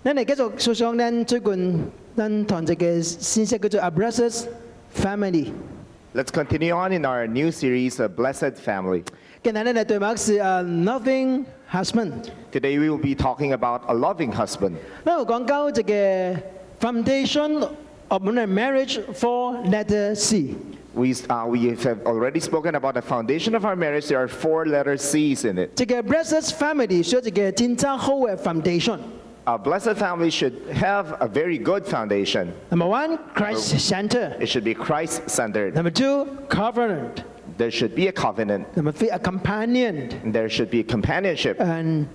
咱嚟繼續訴上咱最近咱堂一個信息叫做 A Blessed Family。 Let's continue on in our new series, A Blessed Family. 今日咱嚟對目是 A Loving Husband。 Today we will be talking about a loving husband. 咱有講到一個 Foundation of Marriage for Letter C。 We have already spoken about the foundation of our marriage. There are 4 letter C's in it. 一個 Blessed Family 需要一個真正好嘅 foundation。 A blessed family should have a very good foundation. Number 1, Christ-centered. It should be Christ-centered. Number 2, covenant. There should be a covenant. Number 3, a companion And there should be companionship. and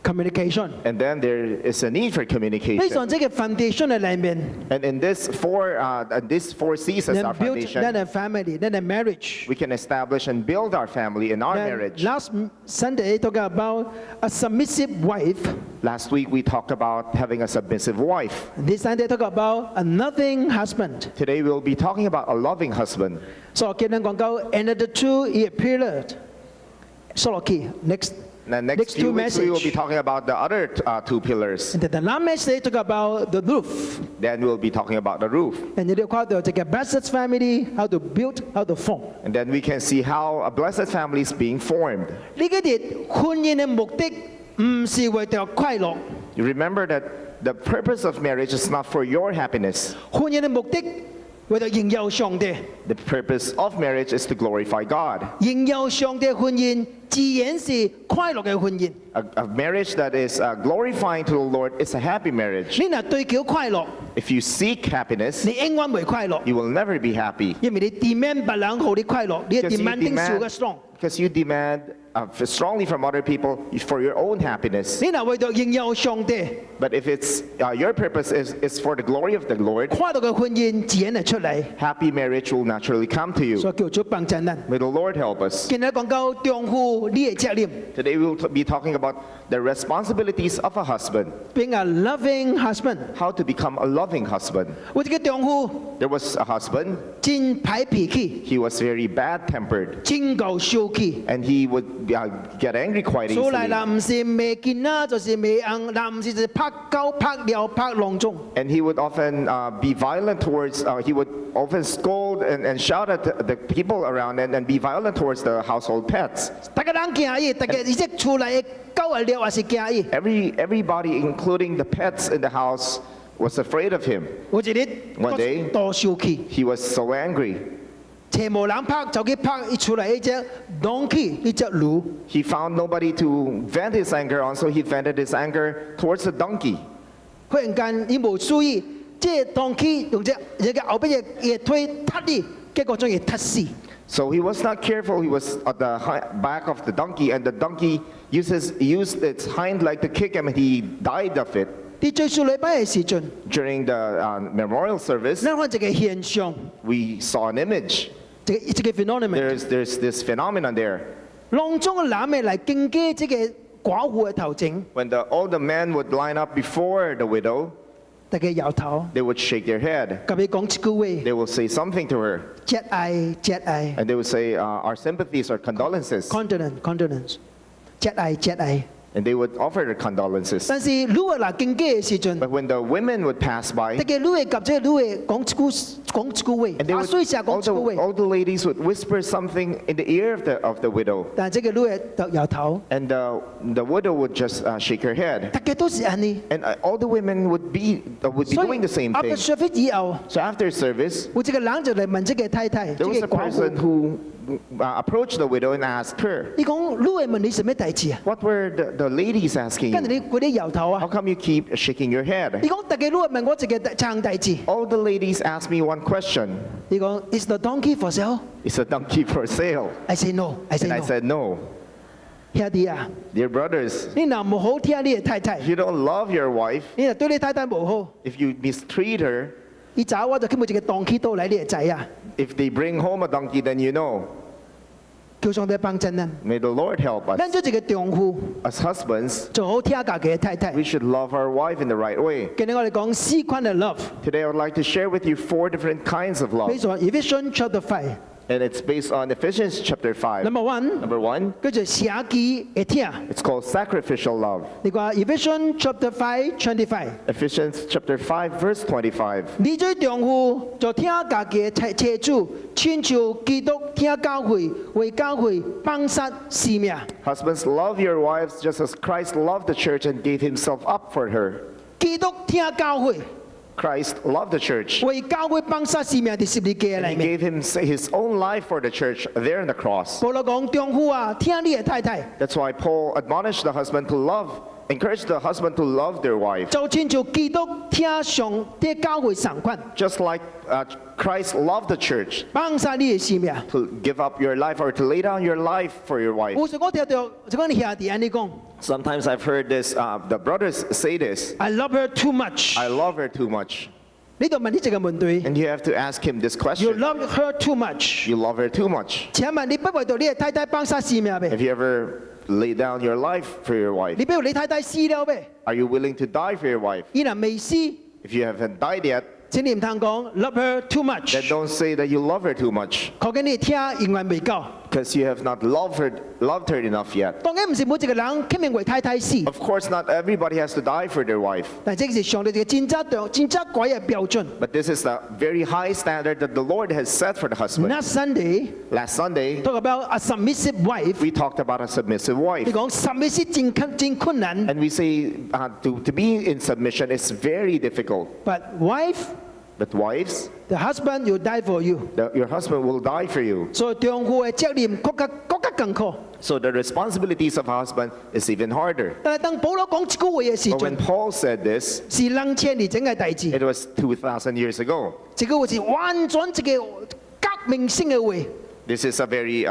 communication。 And then there is a need for 呢 communication. 種這個 foundation 嘅裏面， And in this 4 C's as 能 our build foundation, 咱嘅 family，咱嘅 marriage。 we can establish and build our family in our marriage. Last Sunday talking about a submissive wife. Last week we talked about having a submissive wife. This Sunday talk about a loving husband. Today we'll be talking about a loving husband. So 今日講到 another 2 period。So okay, next The next two few weeks we will be message. talking about the other 2 pillars. And then the last message talk about the roof. Then we'll be talking about the roof. And you call the blessed family, how to build, how to form. And then we can see how a blessed family is being formed. 呢個啲婚姻嘅目的唔是為咗快樂， You remember that the purpose of marriage is not for your happiness. 婚姻嘅目的為咗榮耀上帝， The purpose of marriage is to glorify God. 榮耀上帝嘅婚姻自然是快樂嘅婚姻。 A marriage that is glorifying to the Lord is a happy marriage. 你若追求快樂， If you seek happiness, 你永遠唔會快樂， you will never be happy. 因為你 demand 別人好你快樂，你 Because you demanding 少嘅 demand, strong。 because you demand strongly from other people for your own happiness. 你若為咗榮耀上帝， But if it's your purpose is for the glory of the Lord, 快樂嘅婚姻自然係出嚟， happy marriage will naturally come to you. 所以叫做幫襯人。 May the Lord help us. 今日講到丈夫你嘅責任 Today we will be talking about the responsibilities of a husband, ，being a loving husband。 how to become a loving husband. 我這個丈夫 There was a husband, 真歹脾氣， he was very bad-tempered, 真夠小氣。 and he would get angry quite 所以 easily. 啦，唔是未見啦，就是未硬，嗱唔是就是拍鳩、拍尿、拍浪中。 And he would often be violent towards, he would often scold and shout at the people around and be violent towards the household pets. 大家人驚伊，大家而且厝內嘅狗啊尿也是驚伊。 Everybody, including the pets in the house, was afraid of him. 有一日， One day 多生氣， He was so angry. 邪無人拍，就去拍伊厝內一隻 donkey，一隻驢。 He found nobody to vent his anger on, so he vented his anger towards the donkey. 忽然間，伊無注意，這 donkey 用一個後邊嘅推踢伊，結果將伊踢死。 So he was not careful. He was at the back of the donkey, and the donkey used its hind leg to kick him, and he died of it. 啲最數禮拜嘅時陣， During the memorial service, 咱看一個現象， we saw an image. 一個 phenomenon。 There's this phenomenon there. 當中嘅男嘅嚟敬基這個寡婦嘅頭前， When all the men would line up before the widow, 大家搖頭， they would shake their head. 甲伊講一句話： They will say something to her, 節哀節哀 and they would say, our sympathies or condolences. ，condolence，節哀節哀。 And they would offer their condolences. 但是女嘅嚟敬基嘅時陣， But when the women would pass by, 大家女嘅及這個女嘅講一句話， and they 打碎石講 all, 一句 the, 話， all the ladies would whisper something in the ear of the widow, 但係這個女嘅就搖頭， and the widow would just shake her head. 大家都是安尼。 And all the women would be 所以 doing the same after thing. service 以後， So after service, 有一個人就嚟問這個太太，這 there 個 was a 寡 person 婦， who approached the widow and asked her, 伊講女嘅問你什麼代志啊？ what were the ladies asking 跟住 you? 你嗰啲搖頭 How 啊？ come you keep shaking your 伊 head? 講大家女嘅問我一個長代志， All the ladies asked me one question. 伊講 Is the donkey for sale？ Is a donkey for sale? I say no，I say And I no。 said, no. 兄弟啊， Dear brothers, 你若唔好聽你嘅太太 if，you don't love your wife, 你若對你太太唔好， if you mistreat her, 伊早我就根本一個 donkey 到嚟你嘅仔啊， if they bring home a donkey, then you know. 叫上帝幫真啊！ May the Lord help us. 咱做一個丈夫， As husbands, 做好聽家己嘅太太。 we should love our wife in the right way. 今日我哋講4款嘅 love， Today I would like to share with you 4 different kinds of love. 比如話 Ephesians chapter 5， And it's based on Ephesians chapter 5. Number one， Number 1, 叫做捨己會聽。 it's called sacrificial love. 你話 Ephesians chapter 5:25， Ephesians chapter 5, verse 25. 你做丈夫就聽家己嘅妻主，親像基督聽教會，為教會放殺性命。 Husbands, love your wives just as Christ loved the church and gave himself up for her. 基督聽教會， Christ loved the church. 為教會放殺性命喺十字架 And 裏 he 面。 gave his own life for the church there on the cross. 保羅講丈夫啊，聽你嘅太太， That's why Paul admonished the husband to love, encouraged the husband to love their wife. 就親像基督聽上帝教會相關， Just like Christ loved the church, 放殺你嘅性命。 to give up your life or to lay down your life for your wife. 有時我聽到就講你兄弟安尼講 Sometimes I've heard this, the brothers say this, ，I love her too much。 I love her too much. 你就問呢一個問題 And you have to ask him this ，You question. love her too much。 You love her too much. 請問你不為到你嘅太太放殺性命咩？ Have you ever laid down your life for your wife? 你不如你太太死了咩？ Are you willing to die for your wife? 依然未死， If you haven't died yet, 請你唔通講 love her too then much。 don't say that you love her too much, 究竟你聽仍然未夠。 because you have not loved her enough yet. 當然唔是每一個人傾命為太太死， Of course, not everybody has to die for their wife, 但這是上帝嘅戰爭鬼嘅標準。 but this is the very high standard that the Lord has set for the husband. Last Sunday Last Sunday, talk about a submissive wife。 we talked about a submissive 你 wife, 講 submissive 真困難 and we say to be in submission is very difficult. ，but wife But wives, the husband will die for you。 your husband will die for you. 所以丈夫嘅責任更苛。 So the responsibilities of a husband is even harder. 但係當保羅講呢句話嘅時 But when 陣， Paul said this, 是2000年整嘅大事， it was 2,000 years ago. 這個話是完全一個革命性嘅話 This is a very,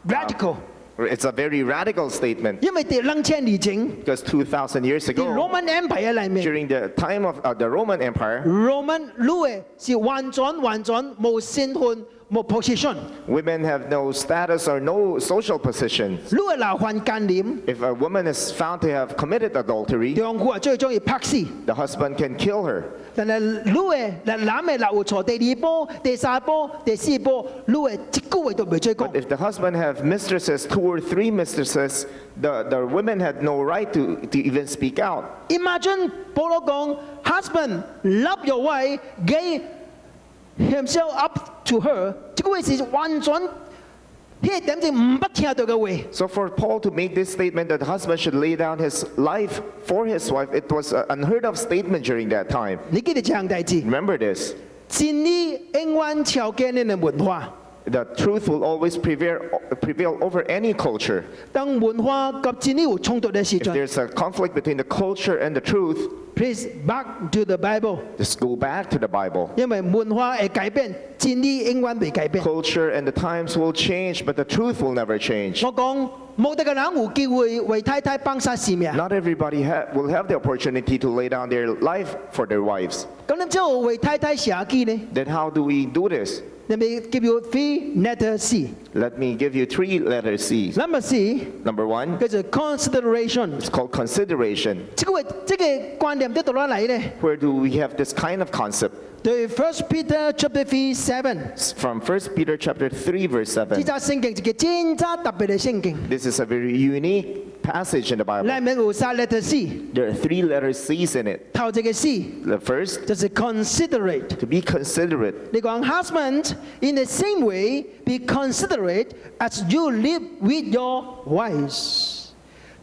，radical。 it's a very radical statement, 因為第2000年前， because 2,000 years 喺 ago, Roman Empire 裏面 during the time of the Roman Empire, ，Roman 女嘅是完全冇身份、冇 position。 women have no status or no social position. 女嘅鬧犯奸淫， If a woman is found to have committed adultery, 丈夫啊最中意拍死。 the husband can kill her. 但係女嘅男嘅鬧錯第2波、第3波、第4波，女嘅一句話都未再講 But。if the husband have mistresses, 2 or 3 mistresses, the women had no right to even speak out. Imagine 保羅講，husband love your wife, gave himself up to her，呢個係完全呢點就唔不聽到嘅話。 So for Paul to make this statement that the husband should lay down his life for his wife, it was an unheard of statement during that time. 你記得這樣大字， Remember this, 真理永遠超過你嘅文化。 the truth will always prevail over any culture. 當文化及真理有衝突嘅時 If 陣 there's a conflict between the culture and the truth, ，please back to the Bible， just go back to the Bible. 因為文化會改變，真理永遠未改變。 Culture and the times will change, but the truth will never change. 我講冇得個人有機會為太太放殺性命。 Not everybody will have the opportunity to lay down their life for their wives. 咁你之後為太太捨己呢？ Then how do we do this? Let me give you 3 letter C。 Let me give you 3 letter C's. Number C Number 1, 叫做 consideration。 it's called consideration. 這個觀念喺度攞嚟呢？ Where do we have this kind of concept? 對 First Peter chapter 3:7， It's from 1 Peter chapter 3, verse 呢 7. 則聖經係真特別嘅聖經。 This is a very unique passage in the Bible. 裏面有3 letter C， There are 3 letter C's in it. 頭一個 C The first, 就是 considerate。 to be considerate. 你講 husband in the same way be considerate as you live with your wives。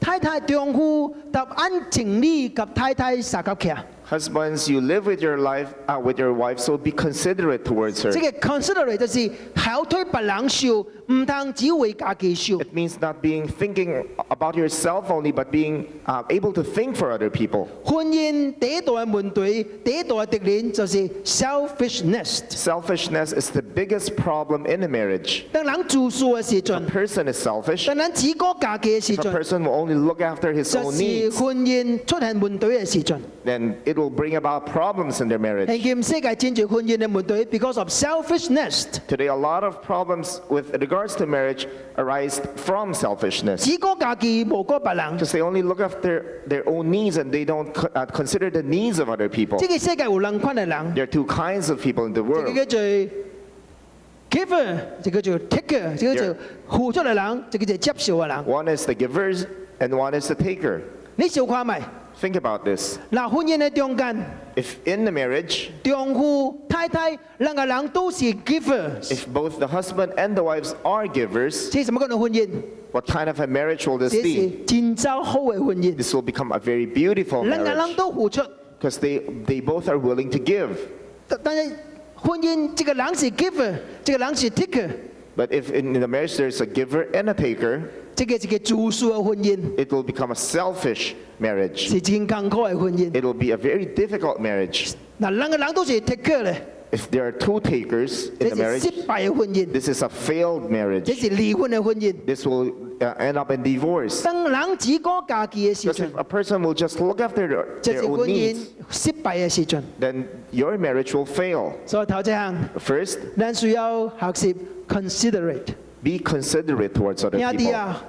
太太丈夫答按情理及太太撒及徛。 Husbands, you live with your wife, so be considerate towards her. 這個 considerate 就是考推別人受，唔通只為家己受。 It means not being thinking about yourself only, but being able to think for other people. 婚姻第一大嘅問題，第一大嘅敵人就是 selfishness。 Selfishness is the biggest problem in a marriage. 當人自私嘅時 A 陣， person is selfish. 當人只顧家己嘅時 If a 陣， person will only look after his 就 own 是 needs, 婚姻出現問題嘅時陣。 then it will bring about problems in their marriage. 係見世界戰住婚姻嘅問題 because of selfishness。 Today, a lot of problems with regards to marriage arise from selfishness. 只顧家己，無顧別人。 Because they only look after their own needs and they don't consider the needs of other people. 這個世界有兩款嘅人， There are 2 kinds of people in the 這個 world. 叫做 giver 就叫做 taker， 就叫做付出嘅人，就叫做接受嘅人。 One is the givers and one is the taker. 你小看咪， Think about this. 嗱，婚姻嘅中間， If in the marriage, 丈夫太太兩個人都是 givers， if both the husband and the wives are givers, 這係什麼樣嘅婚姻？ what kind of a marriage will this 這是 be? 真正好嘅婚姻， This will become a very beautiful 兩個人 marriage 都付出。 because they both are willing to give. 但係婚姻，這個人是 giver， 這個人是 taker， But if in the marriage there's a giver and a taker, 這個是個自私嘅婚姻， it will become a selfish marriage. 是真艱苦嘅婚姻。 It will be a very difficult marriage. 嗱，兩個人都是 taker 咧， If there are two takers 這 in the 是 marriage, 失敗嘅婚姻， this is a failed 這 marriage. 是離婚嘅婚姻。 This will end up in divorce. 當人只顧家己嘅時 Because 陣， if a person will just look after 這 their 是 own 婚姻 needs, 失敗嘅時陣。 then your marriage will fail. 所以頭一項， First, 咱需要學習 considerate。 be considerate towards other 兄弟 people. 啊，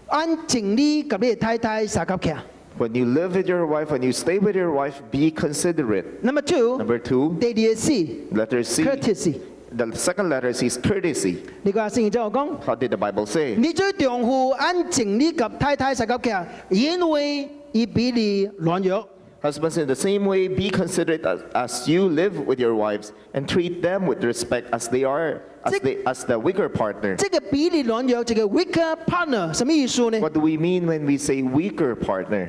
按情理及你嘅太太相夾起。 When you live with your wife, when you stay with your wife, be considerate. Number two， Number two, 第二個 C letter C. courtesy。 The second letter C is courtesy. 你個聖經就講， What did the Bible say? 你最丈夫按情理及太太相夾起，因為以比你軟弱。 Husbands, in the same way, be considerate as you live with your wives and treat them with respect as they are, as the weaker partner. 這個比你軟弱，這個 weaker partner，什麼意思呢？ What do we mean when we say weaker partner?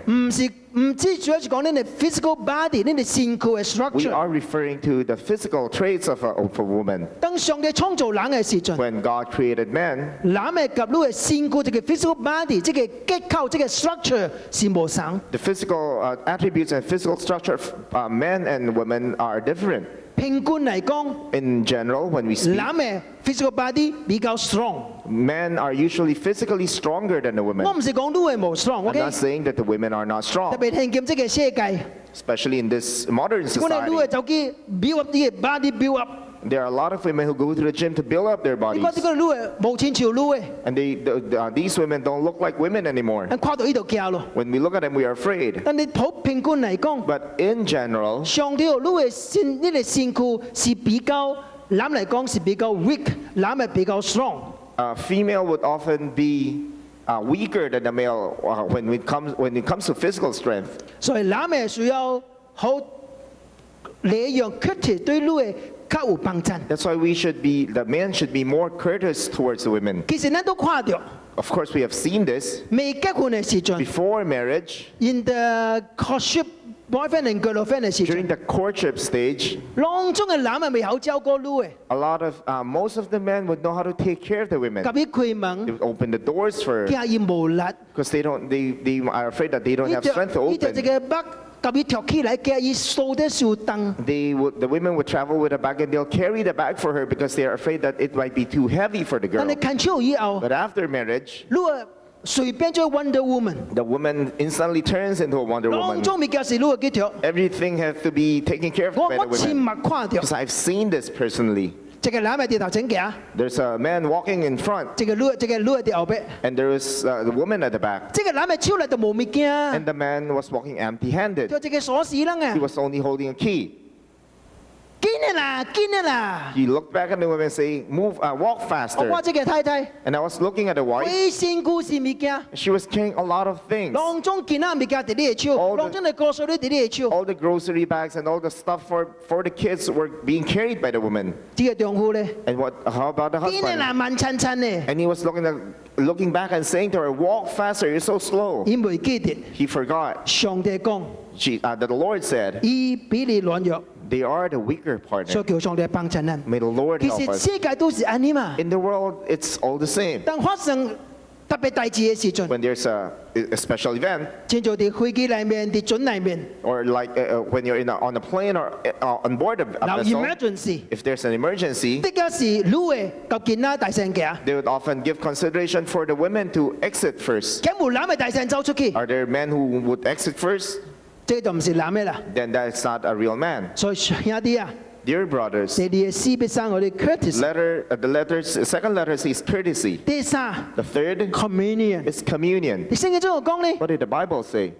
唔只主要是講你嘅 physical body，你嘅身軀嘅 We structure。 are referring to the physical traits of a woman. 當上帝創造人嘅時陣， When God created man, 男嘅及女嘅身軀，這個 physical body，這個結構，這個 structure 是無相。 the physical attributes and physical structure of men and women are different. 平均嚟講， In general, when we speak, 男嘅 physical body 比較 strong。 men are usually physically stronger than the 我 women. 唔是講女嘅冇 strong，OK？ I'm not saying that the women are not 特 strong, 別聽見這個世界， especially in this modern 我哋女嘅 society. 就去 build up 啲嘅 body build up。 There are a lot of women who go to the gym to build up their 你 bodies. 講呢個女嘅冇錢潮女嘅， And these women don't look like women anymore. 跨到呢度叫咯。 When we look at them, we are afraid. 但你普平均嚟講， But in general, 上帝女嘅身呢個身軀是比較男嚟講是比較 weak，男係比較 strong。 a female would often be weaker than the male when it comes to physical strength. 所以男嘅需要好禮讓 courteous 對女嘅較有幫襯。 That's why the man should be more courteous towards the women. 其實咱都看到， Of course, we have seen this 未結婚嘅時陣 before marriage, ，in the courtship boyfriend and girlfriend 嘅時 during 陣， the courtship stage. 當中嘅男係未好照顧女嘅， Most of the men would know how to take care of the women. 及佢開 They 門， would open the doors for her 驚伊無力， because they are afraid that they don't have strength to 呢就這 open. 個北及伊跳起來，驚伊掃得少燈。 The women would travel with a bag and they'll carry the bag for her because they are afraid that it might be too heavy for the 但 girl. 係 control 以後， But after marriage, 你話隨便做 Wonder Woman， the woman instantly turns into a Wonder 當 Woman. 中咪叫是你嘅幾條？ Everything has to be taken care of 我 by the 我親 women. 目看到， Because I've seen this personally. 這個男嘅跌頭整嘅， There's a man walking in front 這個女跌後邊， and there is the woman at the back. 這個男嘅超嚟就冇物件， And the man was walking empty-handed. 就這個鎖匙啦 He 啊， was only holding a key. 見啦見啦， He looked back at the woman and say, walk 我 faster. 話這個太太， And I was looking at the wife. 佢身故事物件， She was carrying a lot of things. 當中見啦物件喺你嘅手， All the- 當中嘅個數都喺你嘅手， All the grocery bags and all the stuff for the kids were being carried by the woman. 這個丈夫咧， And how about the 見 husband? 啦慢親親咧， And he was looking back and saying to her, walk faster, you're so slow. 因為記得 He forgot. 上帝講， That the Lord said, 伊比你軟弱， they are the weaker 所 partner. 以叫上帝幫襯人。 May the Lord 其 help 實 us. 世界都是安尼嘛， In the world, it's all the same. 當發生特別大事嘅時陣， When there's a special event, 正做啲飛機裏面、啲準裏面， or like when you're on a plane or on board a 有 vessel, emergency， if there's an emergency, 的確是女嘅及見啦大聲嘅， they would often give consideration for the women to exit first. 咁冇男嘅大聲走出去， Are there men who would exit first? 這就唔是男嘅啦。 Then that's not a real man. 所以兄弟啊， Dear brothers, 你哋嘅詩必生我哋 courtesy。 second letter says courtesy. 第三 The third communion。 is communion. 你聖經中講呢， What did the Bible say?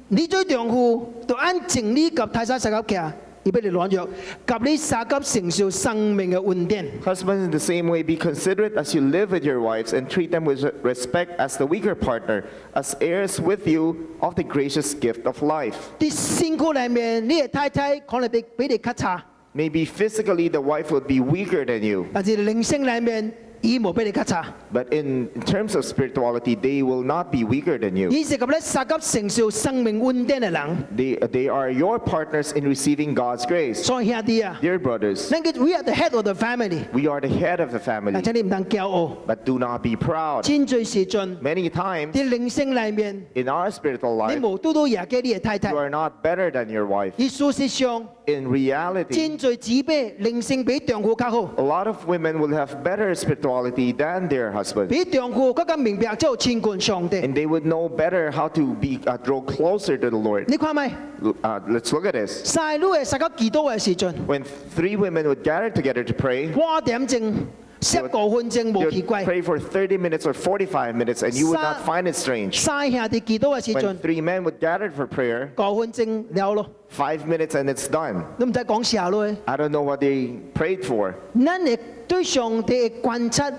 你最丈夫就按情理及太太實合嘅，而俾你軟弱，及你撒給承受生命嘅恩典。 Husbands, in the same way, be considerate as you live with your wives and treat them with respect as the weaker partner, as heirs with you of the gracious gift of life. 啲辛苦裏面，你嘅太太可能比你較差， Maybe physically the wife would be weaker than you, 但是靈性裏面，伊冇比你較差。 but in terms of spirituality, they will not be weaker than you. 以是及咧撒給承受生命恩典嘅人， They are your partners in receiving God's grace. 所以兄弟啊， Dear brothers, 咱嘅 we are the head of the family， we are the head of the 但 family, 請你唔通驕傲。 but do not be proud. 真最時盡， Many times 啲靈性裏面， in our spiritual 你 life, 無嘟嘟嘢嘅你嘅太太 you，are not better than your wife. 而事實上， In reality, 真最自卑，靈性比丈夫較好， a lot of women will have better spirituality than their husband, 比丈夫更加明白之後親近上帝。 and they would know better how to draw closer to the Lord. 你看咪， Let's look at this. 細佬係撒給幾多嘅時陣， When 3 women would gather together to pray, 8點鐘、10個分鐘 they 冇奇 would 怪。 pray for 30 minutes or 45 minutes, and you would not find it strange. 細兄弟幾多嘅時 When 陣， 3 men would gather for prayer, 個分鐘了咯， 5 minutes and it's done. 都唔使講笑咯。 I don't know what they prayed for. 咱係對上帝嘅觀察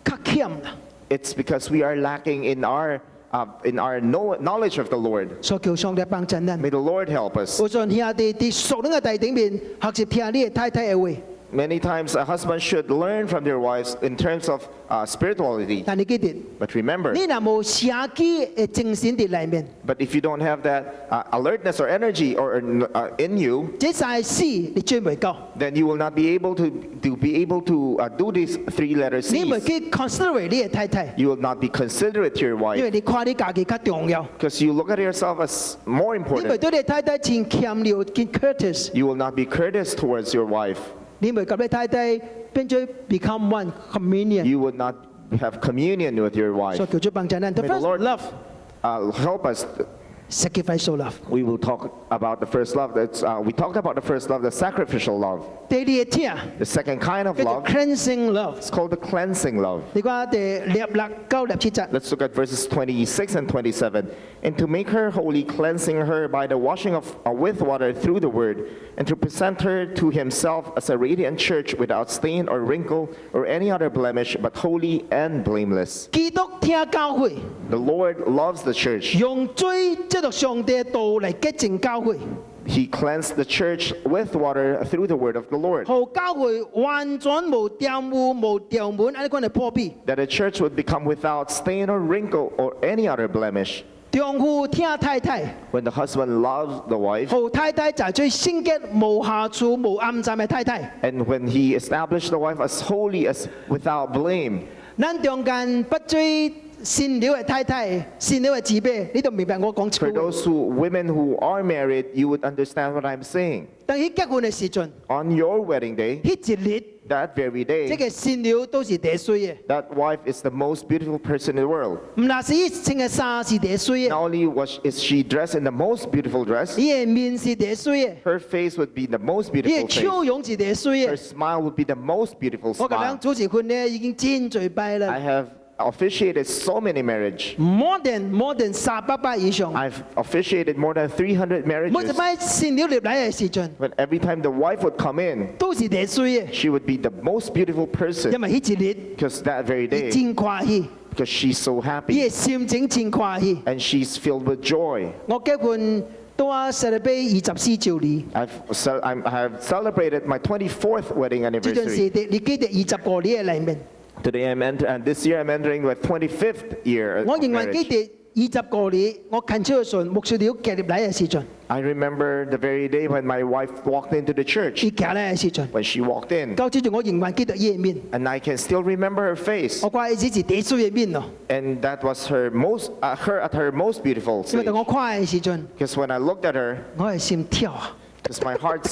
較欠啦， It's because we are lacking in our knowledge of the Lord. 所以求上帝幫助咱。 May the Lord help us. 我想兄弟啲屬靈嘅弟兄面學習聽你嘅太太嘅話， Many times a husband should learn from their wives in terms of spirituality. 但你記得， But remember, 你若冇社機嘅精神喺裏面， but if you don't have that alertness or energy in you, 這曬事你追唔到， then you will not be able to do these 3-letter 你唔 C's. 去 consider 你嘅太太， You will not be considerate to your 因 wife 為你看你家己較重要， because you look at yourself as more 你咪 important. 對你太太真欠了，真 courteous， You will not be courteous towards your wife. 你咪及你太太變咗 become one communion， You would not have communion with your 所以 wife. 叫做幫助咱。The May the first Lord love, help us. sacrificial love。 We will talk about the first love. We talked about the first love, the sacrificial love. 第二聽 The second kind of 叫做 love cleansing love。 is called the cleansing love. 你講第6-9-7節。 Let's look at verses 26 and 27. And to make her holy, cleansing her by the washing with water through the word, and to present her to himself as a radiant church without stain or wrinkle or any other blemish, but holy and blameless. 基督聽教會， The Lord loves the church. 用最即係上帝嘅道嚟潔淨教會， He cleansed the church with water through the word of the Lord, 好教會完全無玷污、無掉滿，安尼講嚟破壁。 that the church would become without stain or wrinkle or any other blemish. 丈夫聽太太， When the husband loves the wife, 好太太就係最聖潔、無瑕疵、無暗淡嘅太太。 and when he established the wife as holy, as without blame, 咱中間不最善良嘅太太、善良嘅自卑，你就明白我講 for 錯話。 those women who are married, you would understand what I'm saying. 當佢結婚嘅時陣， On your wedding day, 迄一日， that very 即 day, 係善良都是第衰嘅， that wife is the most beautiful person in the world. 唔那是伊穿嘅衫是第衰嘅， Not only is she dressed in the most beautiful dress, 伊嘅面是第衰嘅， her face would be the most 伊 beautiful 嘅 face. 笑容是第衰 Her 嘅。 smile would be the most beautiful 我咁樣 smile. 主持婚咧已經真最拜 I 啦 have officiated so many marriages. ，more than 300以上。 I've officiated more than 300每一 marriages. 擺善良入嚟嘅時陣， When every time the wife would come in, 都是第衰嘅， she would be the most beautiful 因 person 為迄一日 because that very 伊 day, 真歡喜， because she's so 伊 happy 嘅心情真歡喜。 and she's filled with joy. 我結婚都啊celebrate 24週年， I have celebrated my 24th wedding 呢陣 anniversary. 時你記得20個年嘅裏面， Today and this year I'm entering my 為year of 我仍然記 marriage. 得20個年，我近超嘅時候，牧師了夾入嚟嘅時陣， I remember the very day when my wife walked into the church, 伊夾嚟嘅時陣， when she walked in, 到之前我仍然記得伊嘅面， and I can still remember her face. 我掛伊只是第衰嘅面咯， And that was her at her most beautiful 因為 stage. 當我看嘅時陣， Because when I looked at her, 我係心跳啊， because my heart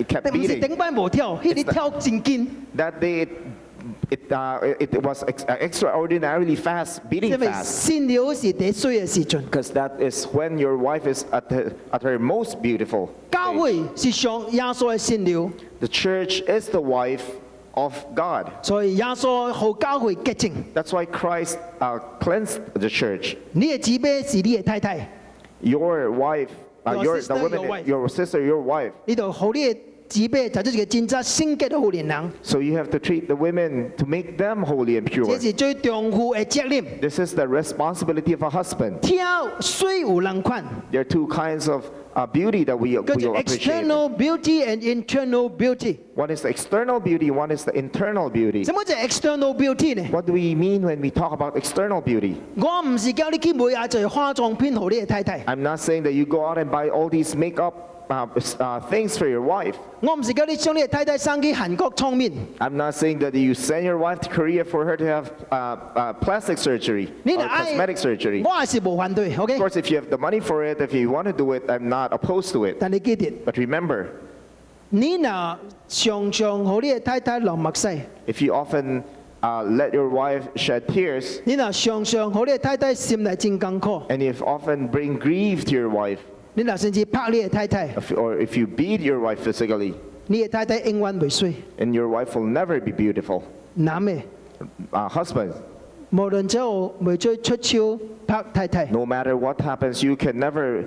kept 唔是 beating. 頂擺無跳，迄日跳真緊， That day it was extraordinarily fast, beating 因為 fast. 善良是第衰嘅時陣， Because that is when your wife is at her most beautiful. 教會是上耶穌嘅善良， The church is the wife of God. 所以耶穌好教會潔淨， That's why Christ cleansed the church. 你嘅姊妹是你嘅太太， Your wife Your the sister, women, your wife. your sister, your wife. 你就好你嘅姊妹就做一個真正聖潔嘅好年人， So you have to treat the women to make them holy and 這 pure. 是最丈夫嘅責任。 This is the responsibility of a husband. 挑水有兩款， There are two kinds of beauty that we 叫 will 做 appreciate. external beauty and internal beauty。 One is the external beauty, one is the internal beauty. 什麼就係 external beauty 呢？ What do we mean when we talk about external beauty? 我唔是叫你去買啊，就係化妝品好你嘅太太。 I'm not saying that you go out and buy all these makeup things for your wife. 我唔是叫你將你嘅太太送去韓國創面。 I'm not saying that you send your wife to Korea for her to have plastic surgery 你 or 若愛 cosmetic surgery. 我係冇反對 ，OK？ Of course, if you have the money for it, if you want to do it, I'm not opposed to it. 但你記得， But remember, 你若常常好你嘅太太流目屎， if you often let your wife shed tears, 你若常常好你嘅太太心內真艱苦， and if often bring grief to your wife, 你若甚至拍你嘅太太， or if you beat your wife physically, 你嘅太太永遠袂水。 and your wife will never be beautiful. 男嘅， Husband, 無論之後袂再出手拍太太， no matter what happens, you can never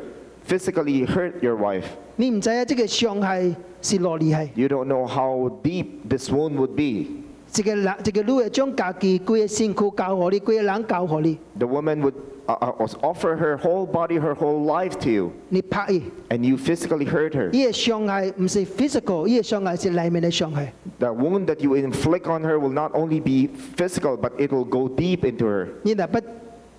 physically hurt your wife. 你唔知啊，這個傷害是偌厲害。 You don't know how deep this wound would be. 一個女會將家己規個身軀交予你，規個人交予你， The woman would offer her whole body, her whole life to you, 你拍伊， and you physically hurt her. 伊個傷害唔是 physical，伊個傷害是裡面嘅傷害。 The wound that you inflict on her will not only be physical, but it will go deep into her. 你若不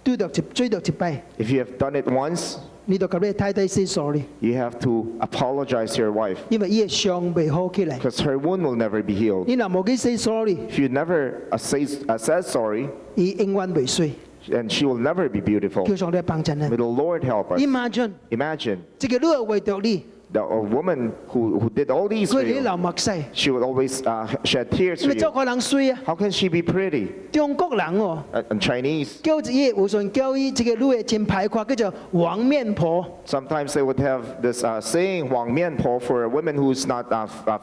追到一擺， If you have done it once, 你就甲你太太 say sorry， you have to apologize to your wife, 因為伊個傷未好起來。 because her wound will never be healed. 你若冇去 say sorry， If you never says sorry, 伊永遠未水， and she will never be beautiful. 叫上帝幫助你。 May the Lord help us. Imagine， Imagine 這個女係為着你， a woman who did all these 佢 for 你 you. 流目屎， She would always shed tears 因 for 為做 you. 個人水啊， How can she be pretty? 中國人喎。 And Chinese, 叫伊有時叫伊這個女嘅真排括，叫做黃面婆。 sometimes they would have this saying, 黃面婆, for a woman who's not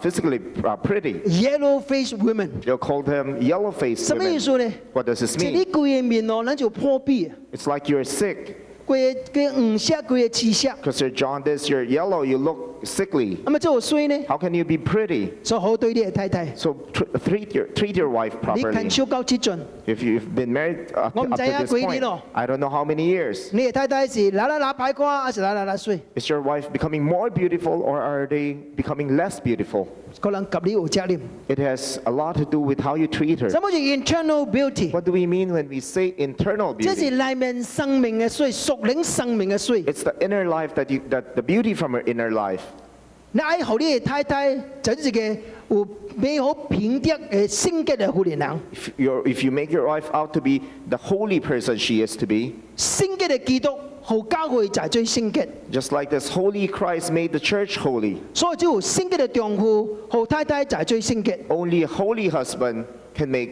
physically pretty. Yellow face women， They'll call them yellow-faced 什麼意 women. 思呢？ What does this 即係你 mean? 規個面哦，咱就破壁啊， It's like you're sick. 規個黃色，規個紫色， Because you're jaundiced, you're yellow, you look sickly. 咁啊做衰呢？ How can you be pretty? 所以好對你嘅太太， So treat your wife 你近 properly. 超夠接近， If you've been married up 我唔 to 知啊， this 幾 point, 年咯。 I don't know how many years. 你嘅太太是嗱排括，還是嗱衰？ Is your wife becoming more beautiful or are they becoming less beautiful? 可能及你有責任。 It has a lot to do with how you treat her. 什麼叫 internal beauty？ What do we mean when we say internal 這是 beauty? 裡面生命嘅水，屬靈生命嘅水。 It's the inner life that the beauty from her inner life. 你愛好你嘅太太，就係一個有美好品德嘅聖潔嘅婦人人。 If you make your wife out to be the holy person she is to be, 聖潔嘅基督，好教會就係最聖潔。 just like this holy Christ made the church holy, 所以只有聖潔嘅丈夫，好太太就係最聖潔。 only a holy husband can make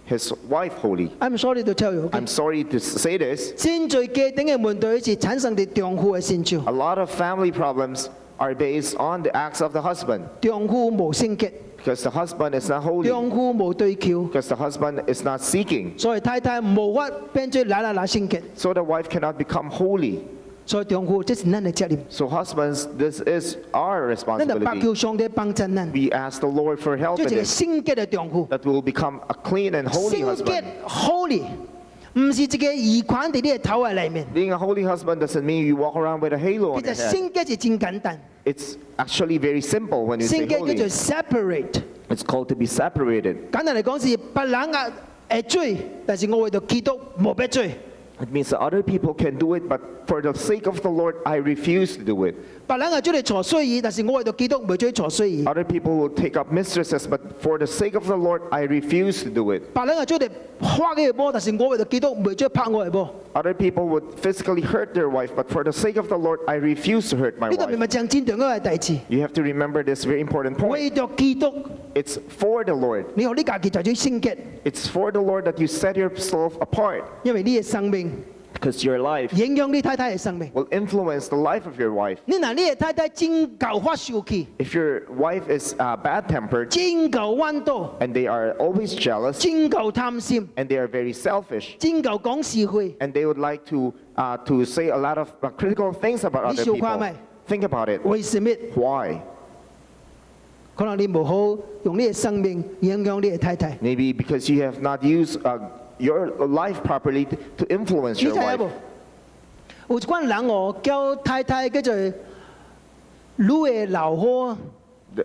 his wife holy. I'm sorry to tell you， I'm sorry to say this. 現在家庭嘅問題是產生喺丈夫嘅身上， A lot of family problems are based on the acts of the husband, 丈夫無聖潔， because the husband is not holy, 丈夫無對橋， because the husband is not seeking. 所以太太無法變做嗱聖潔。 So the wife cannot become holy. 所以丈夫這是咱嘅責任， So husbands, this is our 咱就拜 responsibility. 求上帝幫助咱， We ask the Lord for help 做 in 一個 this, 聖潔嘅丈夫。 that will become a clean and holy 聖潔 husband. holy，唔是一個儀款喺你嘅頭嘅裡面， Being a holy husband doesn't mean you walk around with a halo 其 on 實 your head. 聖潔是真簡單， It's actually very simple when you 聖 say 潔叫做 holy. separate。 It's called to be separated. 簡單嚟講是別人啊會罪，但是我為到基督冇必罪。 It means that other people can do it, but for the sake of the Lord, I refuse to do it. 別人係做你錯衰意，但是我為到基督唔做錯衰意。 Other people will take up mistresses, but for the sake of the Lord, I refuse to do it. 別人係做你花嘅波，但是我為到基督唔做拍我嘅波。 Other people would physically hurt their wife, but for the sake of the Lord, I refuse to hurt my 呢度明 wife. 白正戰長嗰個係第 You have to remember this very important 次， point. 為到基督， It's for the Lord. 你學呢家己就最聖潔， It's for the Lord that you set yourself apart, 因為你嘅生命 because your life 影響你太太嘅生命。 will influence the life of your wife. 你嗱，你嘅太太真夠發燒氣， If your wife is bad-tempered 真夠彎刀， and they are always jealous 真夠貪心， and they are very selfish 真夠講是非， and they would like to say a lot of critical things about 你 other 笑看 people. 咪？ Think about it. 為什麼？ Why? 可能你冇好用你嘅生命影響你嘅太太。 Maybe because you have not used your life properly to influence 你 your 睇下 wife. 噃，有一關人哦，叫太太叫做女嘅老婆，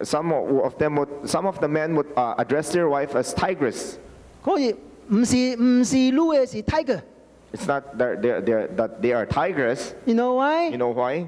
Some of the men would address their wife as tigress. 可以唔是女嘅是 tiger。 It's not that they are tigress. You know why？ You know why?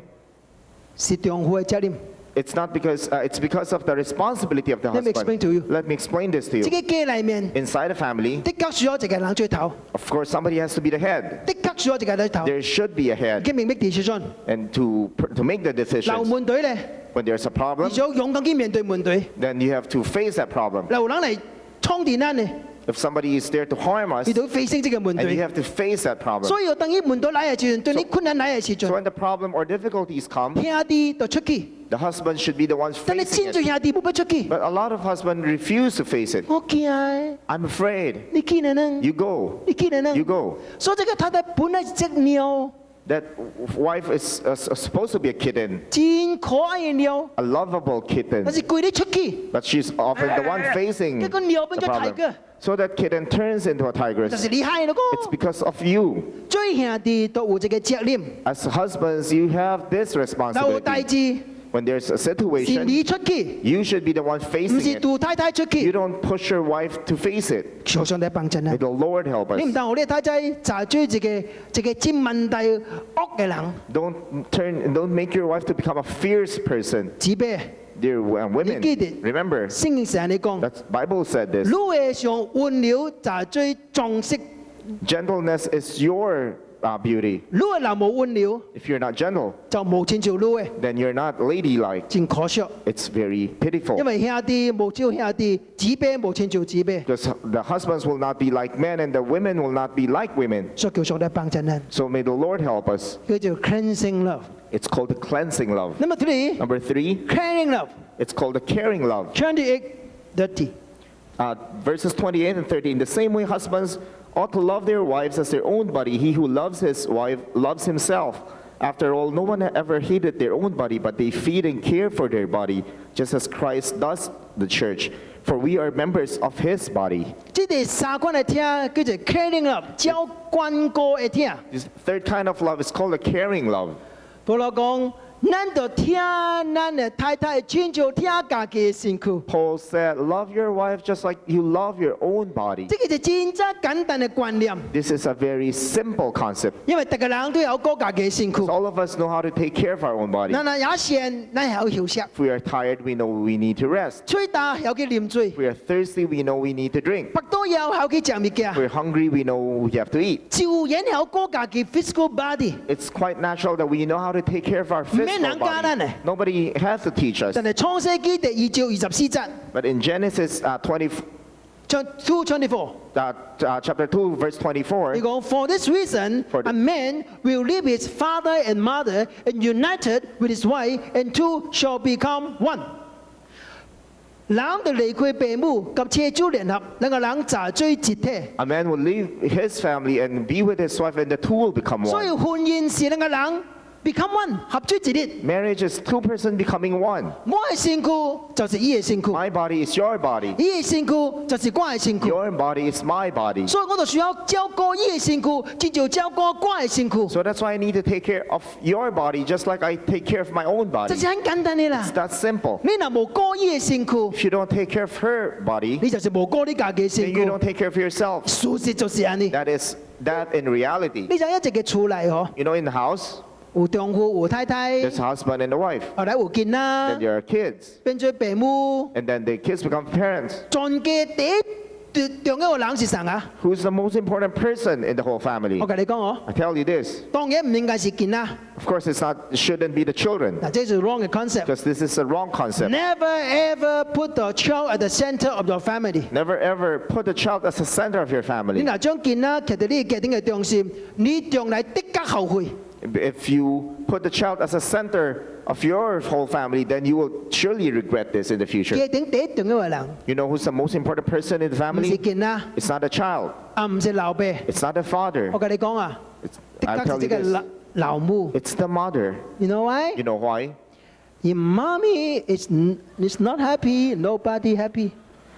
是丈夫嘅責任。 It's not because it's because of the responsibility of the Let me husband. explain to you. Let me explain this to 呢 you. 個家裏面， Inside a family, 的確需要一個人最頭， of course, somebody has to be the head. 的確需要一個人頭。 There should be a head, 佢明make decision。 and to make the 留 decisions. 門隊咧， When there's a 你 problem, 想勇敢啲面對門隊， then you have to face that problem. 留人嚟衝電單咧， If somebody is there to harm us, 你都飛升這個門 and you 隊。 have to face that problem. 所以要等於門隊嚟嘅時陣，對你困難嚟嘅時 So 陣， when the problem or difficulties come, 兄弟就出去， the husband should be the ones 但係 facing 千歲 it. 兄弟冇乜出去。 But a lot of husbands refuse to face it. 我驚， I'm afraid. 你見人呢？ You go. 你見人呢？ You go. 所以這個太太本來是隻鳥， That wife is supposed to be a kitten, 真可愛嘅鳥， a lovable 但 kitten, 是攰你出去， but she's often the one facing 結果鳥變 the 咗 problem. tiger， So that kitten turns into a 就 tigress. 是你害咯 It's 哥。 because of you. 最兄弟都有這個責任， As husbands, you have this 有大 responsibility. 志 When there's a 是 situation, 你出去， you should be the one 唔 facing 是 it. 杜太太出 You 去。 don't push your wife to face it. 求上帝幫襯啊 May！the Lord help 你唔 us. 當我呢個太太就追一個佔問題惡嘅人， Don't make your wife to become a fierce person. 自卑。 Dear women, 你記得 remember, 聖經成日你講， that's Bible said this. 女嘅上溫柔就最壯飾， Gentleness is your beauty. 女嘅人冇溫柔 If you're not gentle, 就冇錢做女嘅， then you're not ladylike. 真可惜。 It's very pitiful. 因為兄弟冇招兄弟，自卑冇錢做自卑， Because the husbands will not be like men and the women will not be like women. 所以叫上帝幫襯人， So may the Lord help us. 叫做 cleansing love。 It's called the cleansing love. Number three, Number 3, caring love. it's called the caring love. 28, 30. Verses 28 and 30. In the same way, husbands ought to love their wives as their own body. He who loves his wife loves himself. After all, no one ever hated their own body, but they feed and care for their body, just as Christ does the church. For we are members of his body. 這第三關嚟聽，叫做 caring love，照關顧嚟聽。 This third kind of love is called a caring love. 保羅講，咱就聽咱嘅太太，親像聽家己嘅身軀。 Paul said, love your wife just like you love your own body. 這個就真正簡單嘅觀念， This is a very simple concept. 因為每個人都有個家己嘅身 Because 軀。 all of us know how to take care of our own body. 咱也先，咱有休息。 If we are tired, we know we need to rest. 吹打有去啉水 If，we are thirsty, we know we need to drink. 腹肚有去食物件 If。we're hungry, we know we have to eat. 自然有個家己 physical body， It's quite natural that we know how to take care of our 咩 physical 人教咱 body. 呢？ Nobody has to teach us. 但係創世紀第2章24節 But in Genesis 2:24。 chapter 2, verse 24, 你講 For this reason, For the- a man will leave his father and mother and united with his wife, and two shall become one. 人就離開父母及妻子聯合，兩個人就最一體。 a man will leave his family and be with his wife, and the two will become 所以 one. 婚姻是兩個人 become one，合最一體。 Marriage is two persons becoming one. 我嘅身軀就是伊嘅身軀， My body is your body. 伊嘅身軀就是我嘅身軀。 Your body is my body. 所以我就需要照顧伊嘅身軀，就照照顧我嘅身軀。 So that's why I need to take care of your body just like I take care of my own 這 body. 是很簡單嘅啦 It's。that simple. 你若無顧伊嘅身軀， If you don't take care of her body, 你就是無顧你家己嘅 then 身 you 軀 don't。take care of yourself. 事實就是安尼。 That is that in reality. 你就一直嘅厝內嗬， You know, in the house, 有丈夫有太太， there's a husband and a wife. 後來有囡仔 Then，there are kids. 變做父母。 And then the kids become parents. 全家第一重要嘅人是誰啊？ Who's the most important person in the whole family? 我同你講哦， I tell you this. 當然唔應該是囡仔， Of course, it shouldn't be the children. 嗱，這是 wrong 嘅 concept。 Because this is a wrong concept. Never ever put the child at the center of your family。 Never ever put the child as the center of your 你 family. 若將囡仔企喺你家庭嘅中心，你將來的確後悔。 If you put the child as a center of your whole family, then you will surely regret this in the future. 家庭第一重要嘅人， You know who's the most important person in the 唔是 family? 囡仔， It's not a child. 啊唔是老爸。 It's not a father. 我跟你講啊， It's, 的 I 確 tell 是 you 這個 this. 老老母。 It's the mother. You know why? You know why? If mommy is not happy, nobody happy.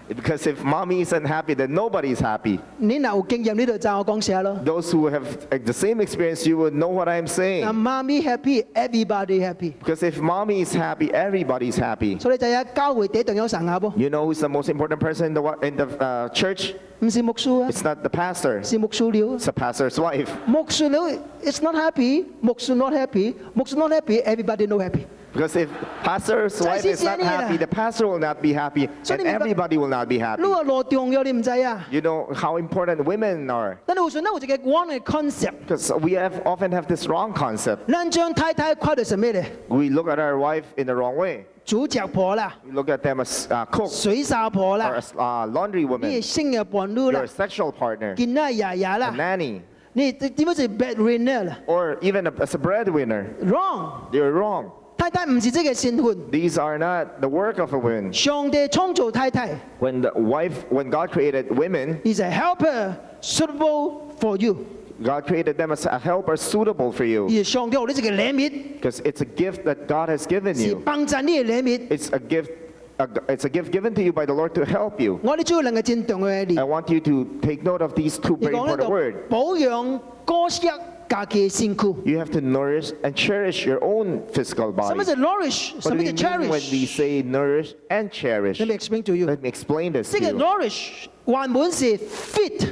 Because if mommy isn't happy, then nobody's happy. 你若有經驗，你就知我講啥咯。 Those who have the same experience, you would know what I'm 嗱 saying. ，mommy happy, everybody happy。 Because if mommy is happy, everybody's happy. 所以就係教會第一定有神下噃， You know who's the most important person in the church? 唔是牧師啊， It's not the pastor. 是牧師了。 It's the pastor's wife. 牧師了，it's not happy，牧師 not happy，牧師 not happy，everybody no happy。 Because if pastor's wife is not happy, the pastor will not be happy, So and 你明白- everybody will not be 你 happy. 話羅重要你唔知啊？ You know how important women are. 但係有時咧，有一個 wrong 嘅 concept， Because we often have this wrong concept. 咱將太太看到係咩咧？ We look at our wife in the wrong way. 煮食婆啦， We look at them as cook 水沙婆 or 啦， as laundry 你係 women. 性嘅伴侶 You're 啦 a，sexual partner, 見啦爺爺 a 啦， nanny, 你點樣是 breadwinner 啦 or even as a breadwinner. ？Wrong， You're wrong. 太太唔是這個身份。 These are not the work of a woman. 上帝創造太太 When God created women, is a helper suitable for you， God created them as a helper suitable for you. 而上帝有呢個禮物 Because it's a gift that God has given 是 you. 幫助你嘅禮物。 It's a gift given to you by the Lord to help you. 我哋主要兩個真重要嘅 I want you to take note of these two 你 very 講呢 important 度 words. 保養歌色家嘅身軀。 You have to nourish and cherish your own physical 什麼 body. 是 nourish？ What 什 do 麼 we 是 mean when we cherish？ say nourish and cherish? Let me explain to you。 Let me explain this 這 to 個 you. nourish 原本是 fit，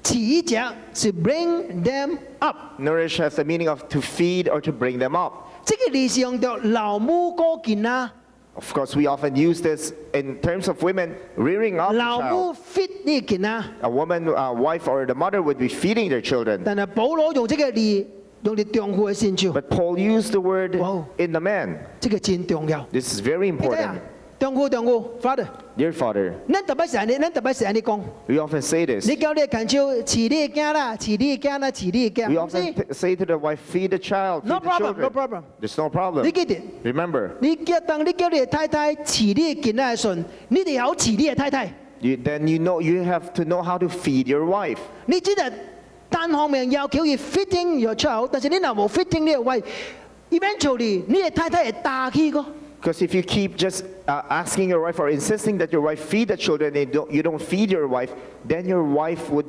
持者是 bring them up。 Nourish has the meaning of to feed or to bring them up. 這個是用到老母哥見啦， Of course, we often use this in terms of women rearing up a 老母 child. fit 呢件啦。 A woman, a wife, or the mother would be feeding their children. 但係保羅用這個字用嚟丈夫嘅身上， But Paul used the word Wow. in the man. 這個真重要。 This is very 你睇下 important. 丈夫 father， Dear Father, 咱特別成日講， we often say this. 你叫你近照飼你嘅囝啦，飼你嘅囝啦，飼你嘅 We 囝， often say to the wife, feed the child, feed No the problem, children. no problem. There's no problem. 你記得， Remember, 當你叫你嘅太太飼你嘅囝嘅時候，你哋有飼你嘅太太， then you have to know how to feed your wife. 你只係單方面要求佢 fitting your child，但是你若冇 fitting 呢個位 ，eventually 你嘅太太係打起個。 Because if you keep just asking your wife or insisting that your wife feed the children and you don't feed your wife, then your wife would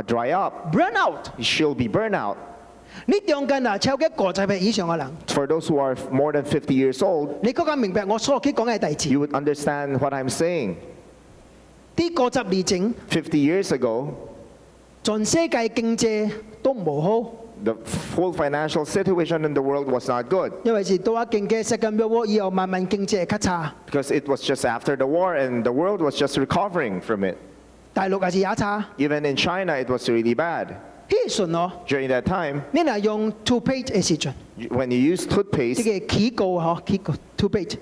dry up. burn out， She'll be burnt out. 你中間啊超過40歲以上嘅人， For those who are more than 50 years old, 你更加明白我所講嘅第字。 you would understand what I'm saying. 啲40年前， 50 years ago, 全世界經濟都唔好， the full financial situation in the world was not good 因為是到咗經濟 Second World War 以後，慢慢經濟係較差， because it was just after the war and the world was just recovering from it. 大陸也是也差。 Even in China, it was really bad. 呢個順哦， During that time, 你若用 toothpaste 嘅時陣， when you use 即 toothpaste, 係起膏嗬，起膏 toothpaste，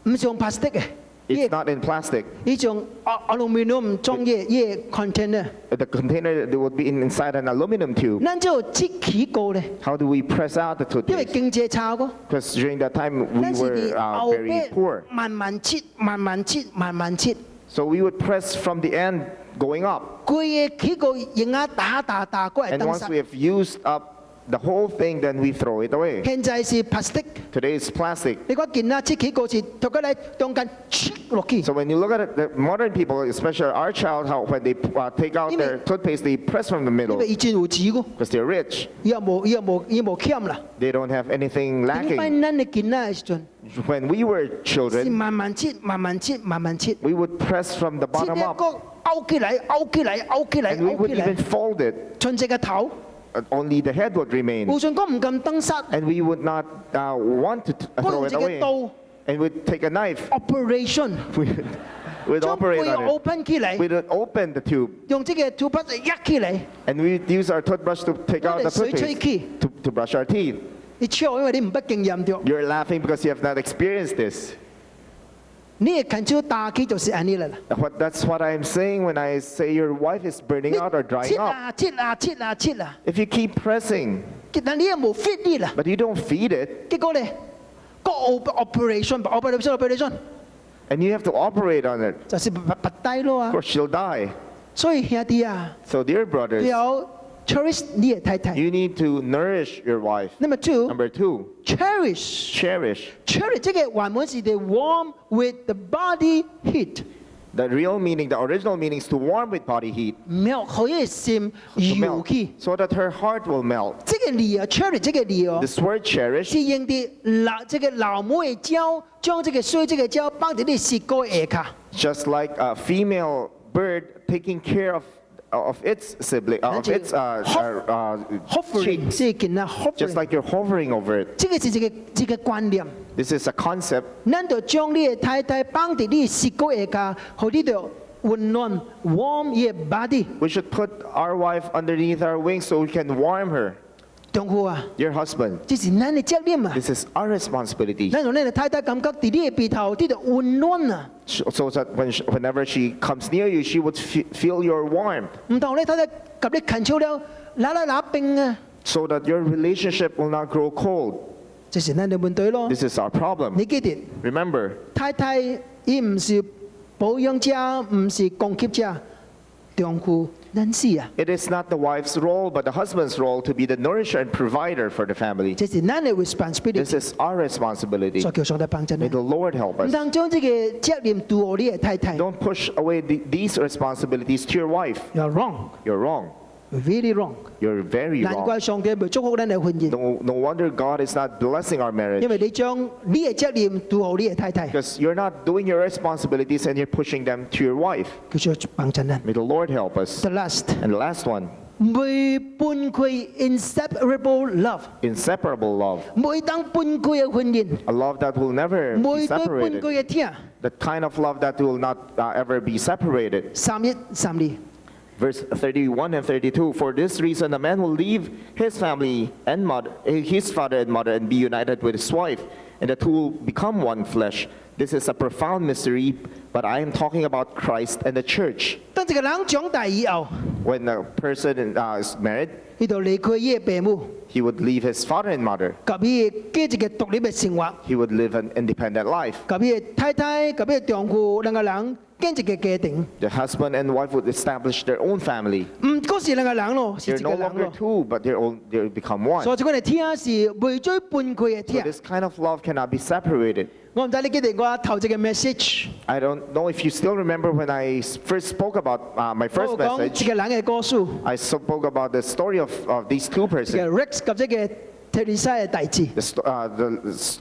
唔是用 plastic 嘅， it's not in plastic. 呢種 aluminum 裝嘢 container， The container that would be inside an aluminum tube. 咱就擠起膏咧， How do we press out the 因為 toothpaste? 經濟差個， Because during that time, we 咱是 were 啲後 very 邊 poor. 慢慢切，慢慢切，慢慢切， So we would press from the end going up. 貴嘅起膏型啊打過嚟 And 當 once 實。 we have used up the whole thing, then we throw it away. 現在是 plastic， Today it's plastic. 你講見啦，切起膏是頭家嚟中間切落去， So when you look at it, the modern people, especially our child, how when they take out their toothpaste, they press from the 因 middle 為以前有錢個， because they're rich. 伊又冇欠啦。 They don't have anything 點解 lacking. 咱嘅見啦嘅時陣， When we were 是 children, 慢慢切，慢慢切，慢慢切， we would press from the 切 bottom 一 up, 個勾起嚟，勾起嚟，勾起嚟， and we 勾 would 起 even 嚟， fold it. 盡隻個頭， Only the head would remain, 無信講唔敢登殺， and we would not want to 我 throw 用 it 隻個 away. 刀 And we'd take a knife. operation， We'd 將 operate 背 on it. open 起嚟， We'd open the tube, 用這個 toothbrush 一起嚟， and we'd use our toothbrush to take out the 我哋水吹 toothpaste 氣， to brush our teeth. 你笑，因為你唔不經驗咗， You're laughing because you have not experienced this. 你嘅近照打起就是安尼啦。 That's what I'm saying when I say your wife is burning out or 切 drying up. 啊切啊切啊切啊， If you keep pressing, 但你又冇 fit 啲啦， but you don't feed it, 結果咧個 operation and you have to operate on it, 就是拔低咯 of 啊。 course she'll die. 所以兄弟啊， So dear brothers, 要 cherish 你嘅太太。 You need to nourish your wife. Number two, Number 2, cherish. cherish. Cherish 即係原文是 the warm with the body heat， The real meaning, the original meaning is to warm with body heat. 描可以心 To 搖 melt, 起。 so that her heart will melt. 即個字啊，cherish 即個字哦， This word cherish 是用啲即個老母嘅膠，將這個水這個膠放喺你舌膏下卡。 just like a female bird taking care of its sibling, of its hovering， cheeks, 即係見啊 just hovering， like you're hovering over it. 這個是一個觀念。 This is a concept. 咱就將你嘅太太放喺你舌膏下卡，讓你就溫暖 warm your body。 We should put our wife underneath our wings so we can warm her. 丈夫啊， Your husband. 這是咱嘅責任啊。 This is our responsibility. 咱讓你嘅太太感覺喺你嘅鼻頭，你就溫暖啊。 So that whenever she comes near you, she would feel your warmth. 唔同你太太及你近超了，拿冰啊， So that your relationship will not grow cold. 這是咱嘅問題咯。 This is our problem. 你記得， Remember, 太太伊唔是保養者，唔是供給者，丈夫咱是啊。 it is not the wife's role, but the husband's role to be the nourisher and provider for the family. 這是咱嘅 responsibility， This is our responsibility. 所以叫上帝幫助 May 你。 the Lord help 唔 us. 通將這個責任丟我你嘅太太 Don't push away these responsibilities to your wife. ，you're wrong， You're wrong. very wrong。 You're very 難 wrong. 怪上帝未祝福咱嘅婚姻， No wonder God is not blessing our marriage. 因為你將你嘅責任丟我你嘅太太， Because you're not doing your responsibilities and you're pushing them to your wife. 叫做幫助咱。 May the Lord help us. The last， And the last one, 未分開 inseparable love， inseparable love. 每當分開嘅婚姻， A love that will never 每 be 對分 separated. 開嘅天， The kind of love that will not ever be separated. 31、32。 Verse 31 and 32. For this reason, a man will leave his family and his father and mother, and be united with his wife, and the two will become one flesh. This is a profound mystery, but I am talking about Christ and the church. 當一個人長大以後， When a person is married, 佢就離開伊嘅父母， he would leave his father and mother. 及伊過一個獨立嘅生活， He would live an independent life. 及伊嘅太太，及伊嘅丈夫兩個人建一個家庭。 The husband and wife would establish their own family. 唔嗰是兩個人咯，是 They're 一 no 個人 longer 咯。 two, but they become one. 所以呢個天是未追分開嘅 So 天。 this kind of love cannot be separated. 我唔知你記得我頭一個 message， I don't know if you still remember when I first spoke about my 我 first 講 message. 一個人嘅故事， I spoke about the story of these two 一個 persons. Rex 及一個 Teresa 嘅代志。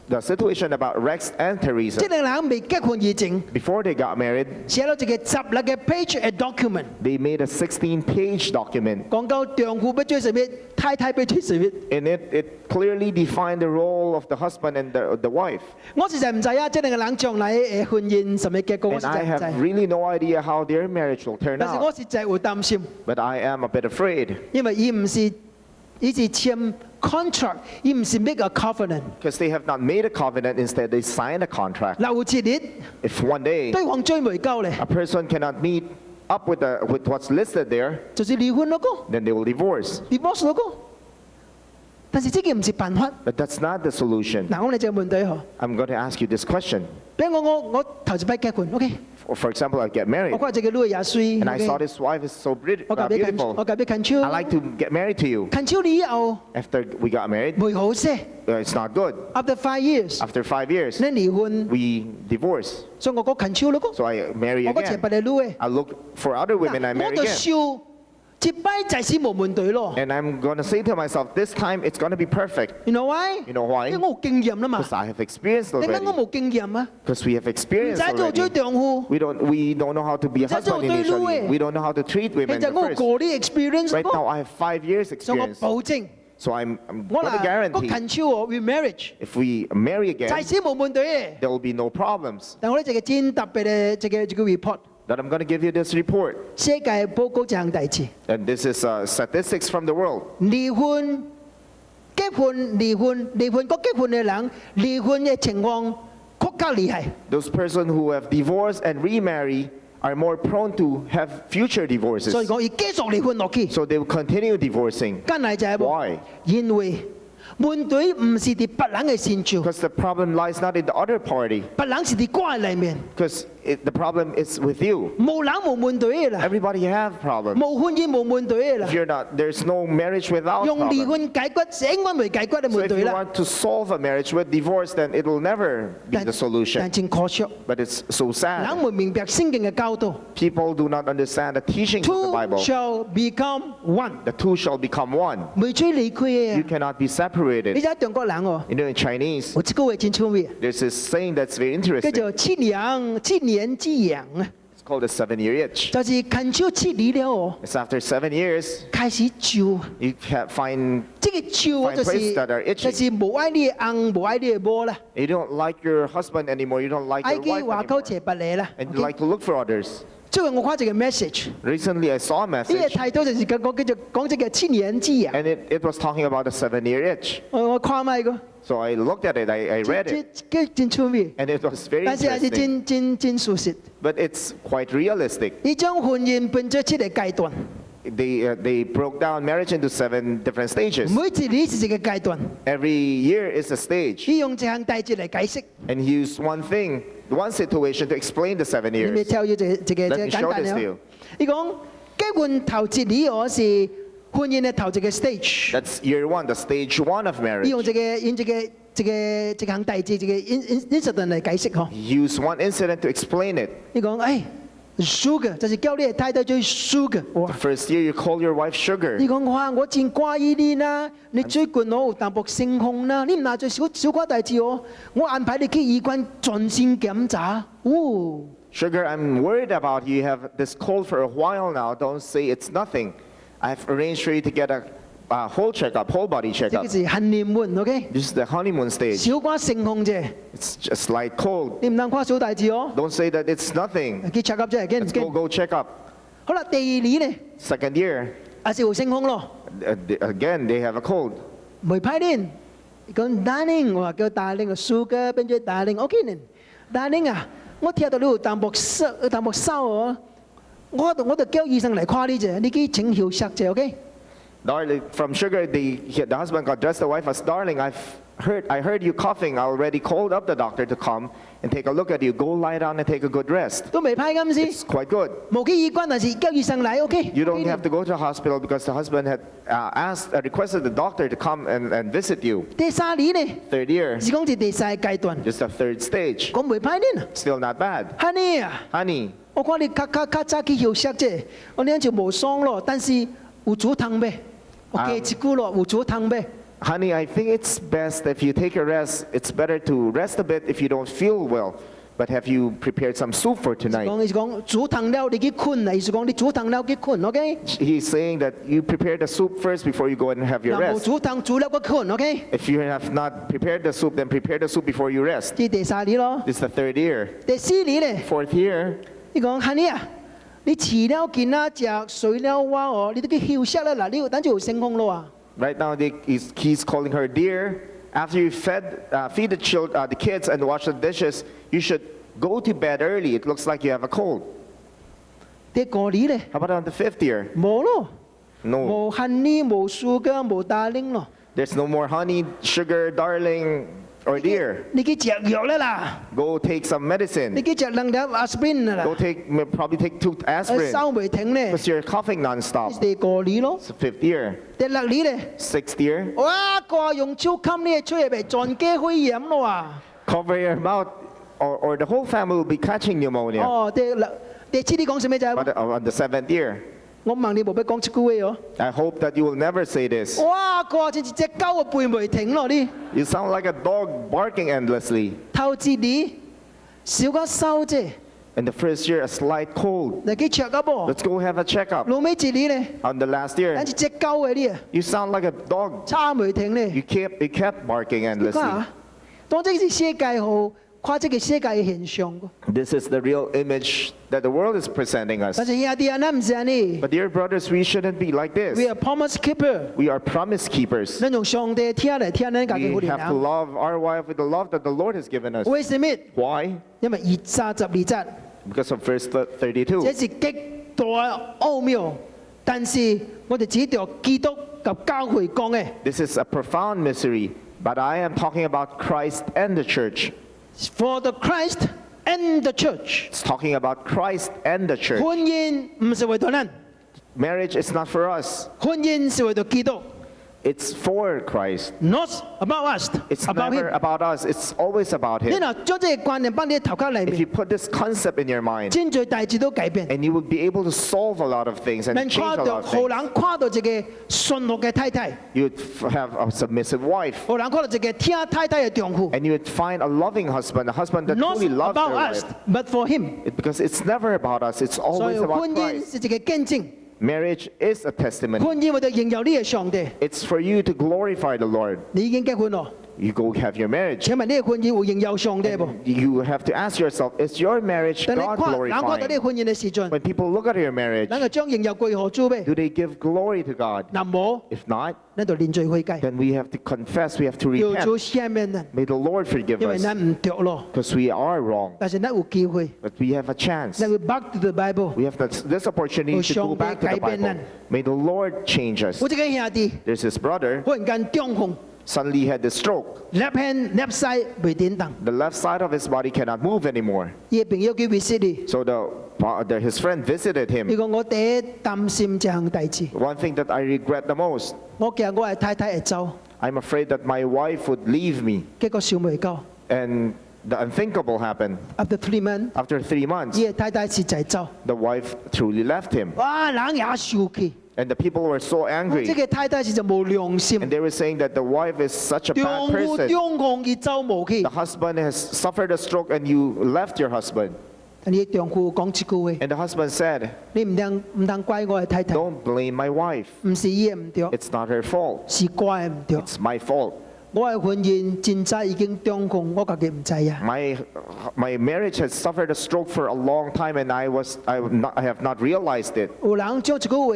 The situation about Rex and 即 Teresa. 兩個人未結婚以前， Before they got married, 寫咗一個16個 page 嘅 document， they made a 16-page document. 講到丈夫要追什麼，太太要追什麼。 In it clearly defined the role of the husband and the wife. 我實在唔知啊，即係兩個人將來嘅婚姻什麼結果，我 And 實 I 在唔 have 知。 really no idea how their marriage will turn 但是我 out. 實在會擔心， But I am a bit afraid 因為伊唔是，伊是簽 contract，伊唔是 make a covenant。 because they have not made a covenant. Instead, they signed a contract. 有一日 If one day 對方追未夠咧， a person cannot meet up with what's listed there, 就是離婚嗰個 then they will divorce. ，divorce 嗰個。但是呢個唔是辦法。 But that's not the solution. 嗱，我哋就問題嗬， I'm going to ask you this question. 比如我頭一擺結婚，OK， For example, I get married 我覺得這個女廿歲 and I saw ，OK， this wife is so 我嫁俾近，我 beautiful. 嫁俾近超 I，like to get married to you. 近超你以後 After we got married, 未好些 it's not good. ，after 5 years， After 5 years, 你離婚， we divorce. 所以我講近超咯， So I marry 我講前 again. 白你女嘅。 I look for other women, I 我 marry 就 again. 笑，接擺就係冇問題咯。 And I'm going to say to myself, this time it's going to be perfect. You know why？ You know why? 因為我有經驗啦嘛。 Because I have experienced 點解我 already. 冇經驗啊？ Because we have 唔 experienced 使做追 already. 丈夫， We don't know how to be a 唔使做 husband 對 initially. 女嘅。 We don't know how to treat 其 women 實 at 我 first. 過啲 experience Right 咯。 now, I have 5 years 所以我 experience. 保證， So I'm 我 going to 嗱個 guarantee 近超我 remarriage， if we marry 就 again, 係冇問題嘅。 there will be no problems. 但我呢就係真特別嘅一個 report， That I'm going to give you this report. 世界報告這樣大字， And this is statistics from the world. 離婚、結婚、離婚、離婚個結婚嘅人，離婚嘅情況更加厲害。 Those persons who have divorced and remarry are more prone to have future 所以 divorces. 講要繼續離婚落去， So they will continue divorcing. 跟嚟就係 Why? 因為問題唔是喺別人嘅身上， Because the problem lies not in the other party. 別人是喺關裏面。 Because the problem is with you. 冇人冇問題嘅啦， Everybody have problems. 冇婚姻冇問題嘅啦 If，you're not, there's no marriage without 用離 problems. 婚解決應該未解決嘅 So 問 if 題 you 啦。 want to solve a marriage with divorce, then it will never be 但 the solution. 但真可惜， But it's so 人 sad. 唔明白聖經嘅教導。 People do not understand the teachings of the Two Bible. shall become one， The two shall become one. 未追離開 You 嘅。 cannot be 你 separated. 睇中國人喎， You know, in Chinese, 我知個話真出名， there's this saying that's very 叫 interesting. 做七年之癢啊， It's called the 7-year itch. 就是近超七年了哦， It's after 7 years, 開始照。 you can find 即個照就 Find places that are 是 itching 就是冇愛你嘅硬，冇愛你嘅波啦， you don't like your husband anymore, you don't like 愛 your 佢 wife 話溝 anymore, 邪不你啦。 and you like to look for others. 最近我看一個 message， Recently, I saw a 呢個 message, 睇到就是講這個七年之癢。 and it was talking about the 7-year itch. 我看埋個， So I looked at it, I read it, 這真出名， and it was very 但是係 interesting. 真屬實。 But it's quite realistic. 呢將婚姻分咗七個階段， They broke down marriage into 7 different stages. 每一年是一個階段， Every year is a stage. 佢用一項大節嚟解釋。 And he used one thing, one situation to explain the 7你咪 years. 跳咗這個 Let me 簡 show 單 this to 嘅 you.。你講結婚頭一年我是婚姻嘅頭一個 stage， That's year 1, the stage 1 of 你 marriage. 用這項大節這個 incident 嚟解釋嗬。 He used one incident to explain it. 你講sugar 就是叫你嘅太太做 sugar。哇 The！first year you call your wife sugar. 你講我真掛意你啦，你最近我有淡薄性控啦，你唔拿做小瓜大志哦，我安排你去醫館盡先檢查。哦， Sugar, I'm worried about you. You have this cold for a while now. Don't say it's nothing. I've arranged for you to get a whole checkup, whole body 這 checkup. 個是 honeymoon，OK？ This is the honeymoon stage. 小瓜性控啫， It's just slight cold. 你唔能誇小大志哦。 Don't say that it's nothing. 去 check up 啫，驚唔 Let's go 驚？ check up. 好啦，第二年咧， Second year, 還是有性控咯， again, they have a cold. 未派啲。講 darling，我話叫 darling 個 sugar 變咗 darling，OK 呢 ？darling 啊，我聽到你有淡薄燒哦，我就叫醫生嚟誇你啫，你去請休息啫，OK？ Darling, from sugar, the husband got dressed the wife as darling. I heard you coughing. I already called up the doctor to come and take a look at you. Go lie down and take a good rest. 都未派咁先， It's quite good. 冇去醫館，但是叫醫生嚟，OK？ You don't have to go to the hospital because the husband had requested the doctor to come and visit you. 第三年咧， Third year, 是講係第三階段， just the third stage. 講未派啲啊 Still not bad. ，honey 啊， Honey, 我講你較早去休息啫，我呢就冇傷咯，但是有煮湯咩？我記一句咯，有煮湯咩？ honey, I think it's best if you take a rest. It's better to rest a bit if you don't feel well. But have you prepared some soup for tonight? 講煮湯了你去困啊，意思講你煮湯了去困，OK？ He's saying that you prepare the soup first before you go and have your 嗱冇 rest. 煮湯煮了個困，OK？ If you have not prepared the soup, then prepare the soup before you rest. 呢第三年咯， This is the third year. 第四年咧， Fourth year, 你講 honey 啊，你遲了見啦，食睡了話哦，你都去休息啦，嗱，你等住有成功咯啊！ right now he's calling her dear. After you feed the kids and wash the dishes, you should go to bed early. It looks like you have a cold. 第五年咧， How about on the fifth year? 冇咯， No, 冇 honey，冇 sugar，冇 darling 咯， there's no more honey, sugar, darling, or dear. 你去食藥啦啦， Go take some 你 medicine. 去食兩粒 aspirin 啦 Go 啦， probably take 2 aspirin 收未停咧， because you're coughing nonstop. 第五年咯， It's the fifth year. 第六年咧， Sixth year, 哇個用超襟呢出嚟咪撞機肺炎咯啊！ cover your mouth, or the whole family will be catching pneumonia. 哦，第七你講什麼啫？ But on the seventh year, 我問你冇俾講出句話哦。 I hope that you will never say this. 哇，個真係隻狗嘅背未停咯你。 You sound like a dog barking endlessly. 頭一年少個收啫， In the first year, a slight cold. 嚟去 check up 噃。 Let's go have a checkup. 老尾一年咧， On the last year, 等住隻狗嘅啲啊， you sound like a dog. 差未停咧。 You kept barking 你講 endlessly. 啊，當這是世界好誇張嘅世界嘅現象。 This is the real image that the world is presenting us. 但是兄弟啊，咱唔是安尼。 But dear brothers, we shouldn't be like We this. are promise keeper。 We are promise keepers. 咱用上帝聽嚟聽咱家己 We 好 have to 人。 love our wife with the love that the Lord has given us. 為什麼？ Why? 因為32節， Because of verse 32. 這是極大奧妙，但是我哋只着基督及教會講嘅。 This is a profound mystery, but I am talking about Christ and the church. For the Christ and the church。 It's talking about Christ and the church. 婚姻唔係為到人， Marriage is not for us. 婚姻是為到基督 It's for Christ. ，not about us, It's about never him。 about us. It's always about 你 Him. 嗱將這個觀念放喺頭殼裏 If 面， you put this concept in your mind, 真最大致都改變。 and you will be able to solve a lot of things and 能 change 跨 a 到 lot of 好 things. 難跨到一個順服嘅太太， You would have a submissive wife, 好難跨到一個聽太太嘅丈夫。 and you would find a loving husband, a husband that Not truly loves about their us, wife. but for him。 Because it's never about us. It's 所 always 以 about 婚姻 Christ. 是一個見證， Marriage is a testimony. 婚姻為咗榮耀呢個上帝。 It's for you to glorify the Lord. 你已經結婚咯？ You go have your marriage. 請問呢個婚姻會榮耀上帝噃？ You have to ask yourself, is your marriage 但你 God 跨到呢 glorifying? 個婚姻嘅時陣， When people look at your marriage, 咱就將榮耀歸何主咩？ do they give glory to God? 嗱冇， If not, 咱就連罪悔改， then we have to confess, we have to 要 repent. 做赦免人， May the Lord forgive 因為 us 咱唔對咯。 because we are wrong, 但是咱有機會， but we have a chance. 咱會 back to the Bible。 We have this opportunity to go back to the Bible. May the Lord change us. 我這個兄弟 There's his brother, 忽然間中風 suddenly had a stroke. ，left hand left side 未點動， The left side of his body cannot move anymore. 伊朋友叫 visit 你， So his friend visited 伊 him. 講我第一擔心這項代志， One thing that I regret the most, 我驚我係太太會走， I'm afraid that my wife would leave me. 結果想未到 And the unthinkable happened.，after 3 months， After 3 months, 伊嘅太太實在走， the wife truly left him. 哇，人也生氣， And the people were so 這 angry. 個太太實在冇良心 And，they were saying that the wife is such a 中 bad 風 person. 中風佢走冇去 The，husband has suffered a stroke and you left your husband. 但係丈夫講一句話， And the husband said, 你唔通怪我嘅太太， don't blame my wife. 唔是伊嘅唔對， It's not her fault. 是怪嘅唔對。 It's my fault. 我嘅婚姻真早已經中風，我自己唔知啊。 My marriage has suffered a stroke for a long time and I have not realized it. 有人將一句話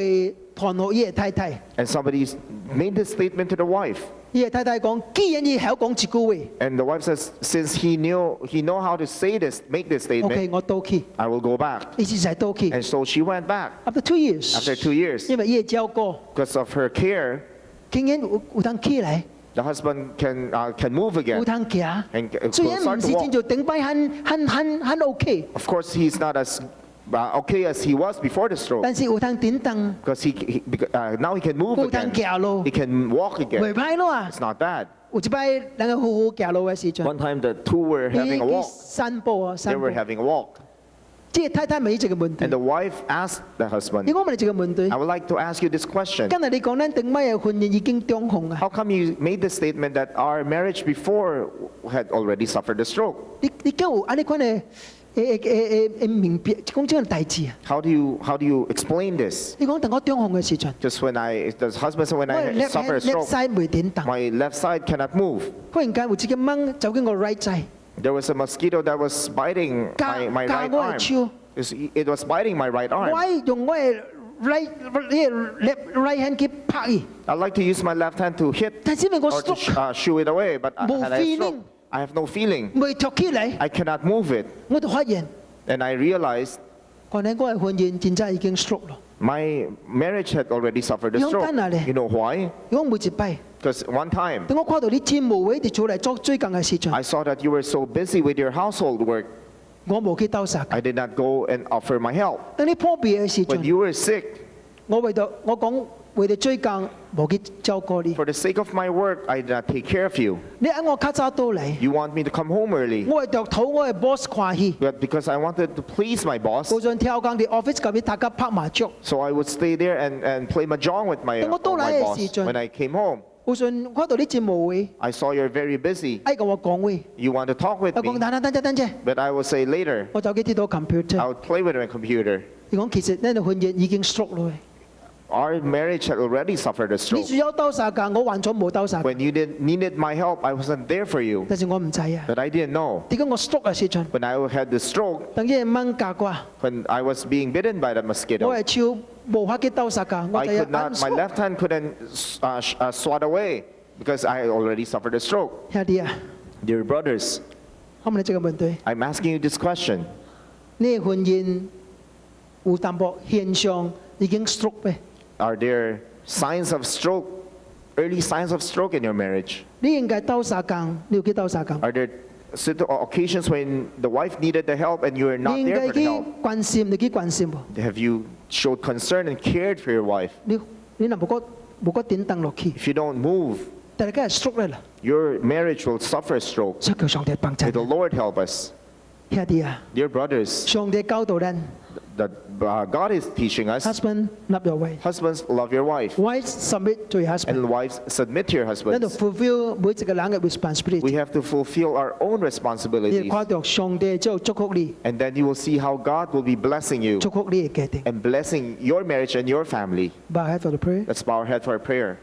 傳給伊嘅太太， And somebody made this statement to the wife. 伊嘅太太講：既然伊曉講一句話 And the wife says, since he know how to make this ，OK， statement, 我倒去， I will go back. 伊實在倒去。 And so she went back After 2 years， after 2 years. 因為伊嘅照顧， Because of her care, 竟然有通起來， the husband can move 有 again 通行。 and 雖 will 然唔 start 是 to 真 walk. 做頂擺很 OK， Of course, he's not as okay as he was before the stroke. 但是有通點動， Because now he can move 有通 again. 行路 He，can walk 袂 again. 歹咯啊！ It's not bad. 有一擺兩個好好行路嘅時陣， One time the two were 伊 having a 去 walk. 散步啊， They 散步 were。having a walk. 即係太太問伊一個問題 And，the wife asked the husband, 你我問你一個問題 I，would like to ask you this question. 今日你講咱頂擺嘅婚姻已經中風啊！ How come you made the statement that our marriage before had already suffered a stroke? 你叫有安尼款嘅明白講這個代志啊！ How do you explain this? 你講等我中風嘅時陣， Just the husband said, when 我 I left suffer a hand left stroke, side 未點動， my left side cannot move. 忽然間有一個蚊走緊我 right side， There was a mosquito that was biting 加 my 加 right 我嘅 arm. 手， It was biting my right 我 arm. 用我嘅 right hand 去拍伊， I'd like to use my left hand to hit 但是因為我 or to stroke shoo it away, but No had I stroke, feeling. I have no feeling. 未托起嚟， I cannot move it. 我就發現， And I realized 原來我嘅婚姻真真已經 stroke 咯。 my marriage had already suffered a 你講 stroke. 緊啊你？ You know why? 如果每一擺， Because one time 當我看到你真無位地出嚟做最近嘅時陣， I saw that you were so busy with your household work, 我冇去兜殺。 I did not go and offer my help. 當你破病嘅時 When 陣， you were sick, 我講為咗最近冇去照顧你。 for the sake of my work, I did not take care of you. 你嗌我較早到嚟， You want me to come home early. 我係度肚，我係 boss 歡喜。 But because I wanted to please my boss, 嗰陣跳工啲 office 嗰邊大家拍麻雀， so I would stay there and play mahjong with my Tunggu tu lah, boss. si Cheung. When I came home, 嗰陣看到你真無位， I saw you're very busy. 嗌跟我講話， You want to talk with 我講 me, 等陣， but I will say later. 我就去睇到 computer。 I would play with my computer. 你講其實呢個婚姻已經 stroke 咯。 Our marriage had already suffered a 你 stroke. 需要兜殺㗎，我還咗冇兜殺。 When you needed my help, I wasn't there for you. 但是我唔知啊， But I didn't know. 點解我 stroke 嘅時陣， When I had the stroke, 等一蚊夾啩， when I was being bitten by the 我 mosquito, 係超無法去兜殺㗎，我 I 就係 could not, my left hand couldn't swat away because I had already suffered a stroke. 兄弟啊， Dear brothers, 我問你這個問題， I'm asking you this question. 你嘅婚姻有淡薄現象已經 stroke 咩？ Are there signs of stroke, early signs of stroke in your marriage? 你應該兜殺㗎，你要去兜殺㗎。 Are there occasions when the wife needed the help and you are 你 not 應 there 該 for the 去 help. 關心，你去關心喎。 Have you showed concern and cared for your wife? 你若冇個點燈落去， If you don't move, 大家係 stroke 咧啦， your marriage will suffer a stroke. 所以求上帝幫助 May 你。 the Lord help us. 兄弟啊， Dear brothers, 上帝教導咱 that God is teaching us, ，husband love your wife，wife husbands, love your wife, submit to your husband， and wives, submit to your 咱就 husbands. fulfill 每一個人嘅 responsibility。 We have to fulfill our own 你 responsibilities. 看到上帝就祝福你， And then you will see how God will be blessing you 祝福你嘅家庭。 and blessing your marriage and your family. Bow head for the prayer。 Let's bow our head for a prayer.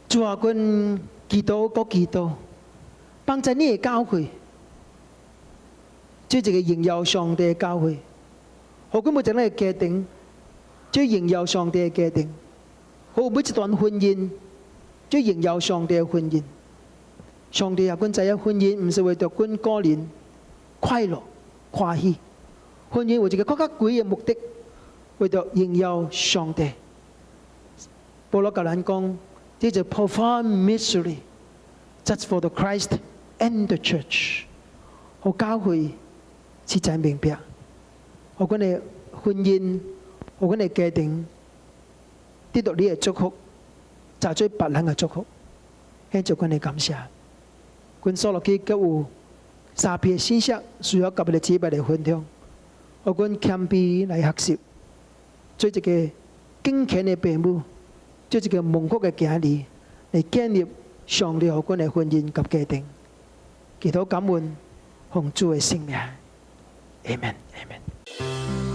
主啊，阮祈禱個祈禱，幫助你嘅教會，即係一個榮耀上帝嘅教會。好，佢每一個人嘅家庭，即係榮耀上帝嘅家庭。好，每一段婚姻，即係榮耀上帝嘅婚姻。上帝啊，阮知影婚姻唔是為着阮個人快樂歡喜，婚姻有一個更加貴嘅目的，為着榮耀上帝。保羅教咱講。This is a profound mystery, just for the Christ and the church. 我教會實在明白，我講你婚姻，我講你家庭，得到你嘅祝福，就最別人嘅祝福。現在講你感謝，阮所落去佢有3篇信息需要甲你姊妹嚟分享。我講謙卑嚟學習，做一個敬虔嘅父母。做一個蒙福嘅兒女嚟建立上帝和阮嘅婚姻及家庭，祈禱感恩奉主嘅聖名，Amen，Amen。